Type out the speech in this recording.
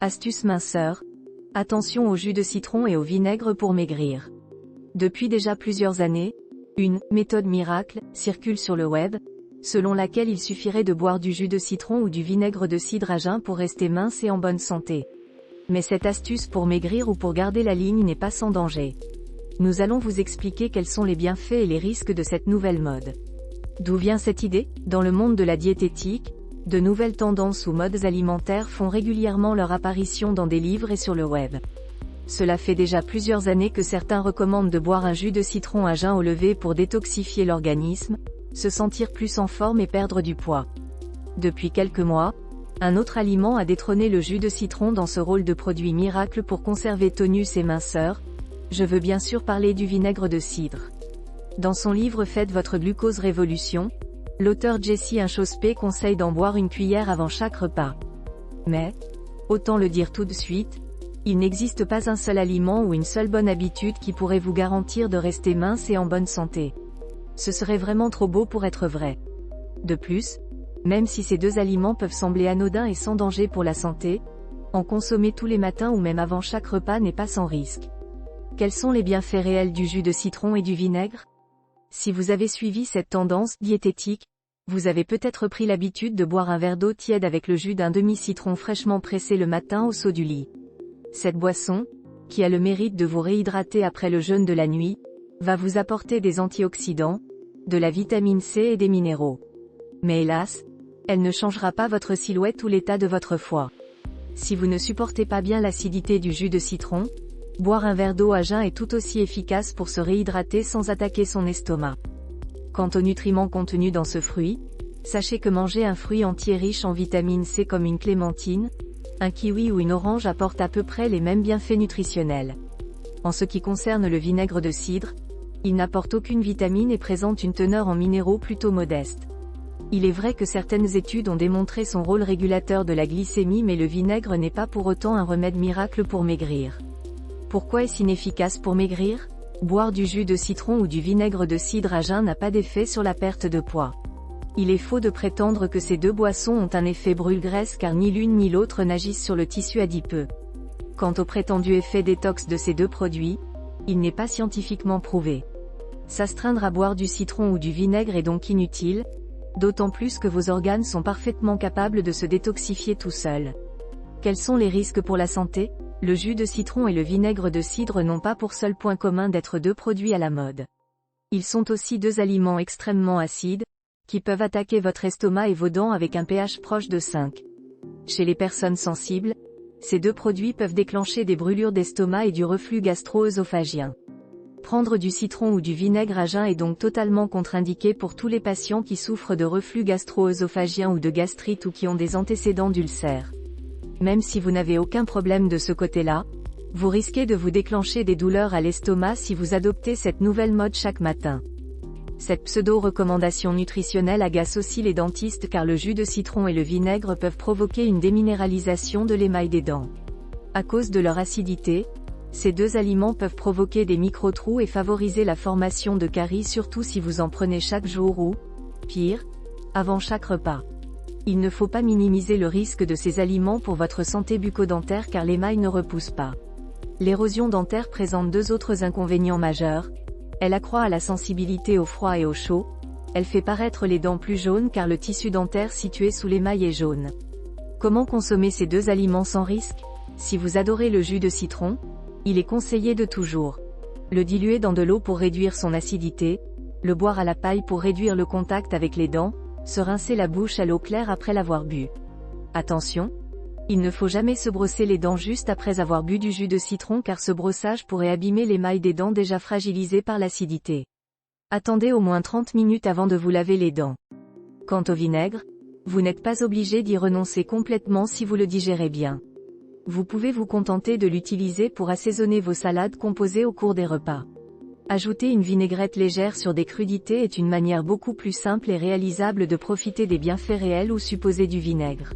Astuce minceur. Attention au jus de citron et au vinaigre pour maigrir. Depuis déjà plusieurs années, une « méthode miracle » circule sur le web, selon laquelle il suffirait de boire du jus de citron ou du vinaigre de cidre à jeun pour rester mince et en bonne santé. Mais cette astuce pour maigrir ou pour garder la ligne n'est pas sans danger. Nous allons vous expliquer quels sont les bienfaits et les risques de cette nouvelle mode. D'où vient cette idée? Dans le monde de la diététique, de nouvelles tendances ou modes alimentaires font régulièrement leur apparition dans des livres et sur le web. Cela fait déjà plusieurs années que certains recommandent de boire un jus de citron à jeun au lever pour détoxifier l'organisme, se sentir plus en forme et perdre du poids. Depuis quelques mois, un autre aliment a détrôné le jus de citron dans ce rôle de produit miracle pour conserver tonus et minceur. Je veux bien sûr parler du vinaigre de cidre. Dans son livre Faites votre glucose révolution, l'auteur Jesse Inchospé conseille d'en boire une cuillère avant chaque repas. Mais, autant le dire tout de suite, il n'existe pas un seul aliment ou une seule bonne habitude qui pourrait vous garantir de rester mince et en bonne santé. Ce serait vraiment trop beau pour être vrai. De plus, même si ces deux aliments peuvent sembler anodins et sans danger pour la santé, en consommer tous les matins ou même avant chaque repas n'est pas sans risque. Quels sont les bienfaits réels du jus de citron et du vinaigre? Si vous avez suivi cette tendance diététique, vous avez peut-être pris l'habitude de boire un verre d'eau tiède avec le jus d'un demi-citron fraîchement pressé le matin au saut du lit. Cette boisson, qui a le mérite de vous réhydrater après le jeûne de la nuit, va vous apporter des antioxydants, de la vitamine C et des minéraux. Mais hélas, elle ne changera pas votre silhouette ou l'état de votre foie. Si vous ne supportez pas bien l'acidité du jus de citron, boire un verre d'eau à jeun est tout aussi efficace pour se réhydrater sans attaquer son estomac. Quant aux nutriments contenus dans ce fruit, sachez que manger un fruit entier riche en vitamine C comme une clémentine, un kiwi ou une orange apporte à peu près les mêmes bienfaits nutritionnels. En ce qui concerne le vinaigre de cidre, il n'apporte aucune vitamine et présente une teneur en minéraux plutôt modeste. Il est vrai que certaines études ont démontré son rôle régulateur de la glycémie, mais le vinaigre n'est pas pour autant un remède miracle pour maigrir. Pourquoi est-ce inefficace pour maigrir? Boire du jus de citron ou du vinaigre de cidre à jeun n'a pas d'effet sur la perte de poids. Il est faux de prétendre que ces deux boissons ont un effet brûle-graisse car ni l'une ni l'autre n'agissent sur le tissu adipeux. Quant au prétendu effet détox de ces deux produits, il n'est pas scientifiquement prouvé. S'astreindre à boire du citron ou du vinaigre est donc inutile, d'autant plus que vos organes sont parfaitement capables de se détoxifier tout seuls. Quels sont les risques pour la santé? Le jus de citron et le vinaigre de cidre n'ont pas pour seul point commun d'être deux produits à la mode. Ils sont aussi deux aliments extrêmement acides, qui peuvent attaquer votre estomac et vos dents avec un pH proche de 5. Chez les personnes sensibles, ces deux produits peuvent déclencher des brûlures d'estomac et du reflux gastro-œsophagien. Prendre du citron ou du vinaigre à jeun est donc totalement contre-indiqué pour tous les patients qui souffrent de reflux gastro-œsophagien ou de gastrite ou qui ont des antécédents d'ulcères. Même si vous n'avez aucun problème de ce côté-là, vous risquez de vous déclencher des douleurs à l'estomac si vous adoptez cette nouvelle mode chaque matin. Cette pseudo-recommandation nutritionnelle agace aussi les dentistes car le jus de citron et le vinaigre peuvent provoquer une déminéralisation de l'émail des dents. À cause de leur acidité, ces deux aliments peuvent provoquer des micro-trous et favoriser la formation de caries, surtout si vous en prenez chaque jour ou, pire, avant chaque repas. Il ne faut pas minimiser le risque de ces aliments pour votre santé bucco-dentaire car l'émail ne repousse pas. L'érosion dentaire présente deux autres inconvénients majeurs. Elle accroît la sensibilité au froid et au chaud. Elle fait paraître les dents plus jaunes car le tissu dentaire situé sous l'émail est jaune. Comment consommer ces deux aliments sans risque? Si vous adorez le jus de citron, il est conseillé de toujours le diluer dans de l'eau pour réduire son acidité, le boire à la paille pour réduire le contact avec les dents, se rincer la bouche à l'eau claire après l'avoir bu. Attention, il ne faut jamais se brosser les dents juste après avoir bu du jus de citron car ce brossage pourrait abîmer l'émail des dents déjà fragilisées par l'acidité. Attendez au moins 30 minutes avant de vous laver les dents. Quant au vinaigre, vous n'êtes pas obligé d'y renoncer complètement si vous le digérez bien. Vous pouvez vous contenter de l'utiliser pour assaisonner vos salades composées au cours des repas. Ajouter une vinaigrette légère sur des crudités est une manière beaucoup plus simple et réalisable de profiter des bienfaits réels ou supposés du vinaigre.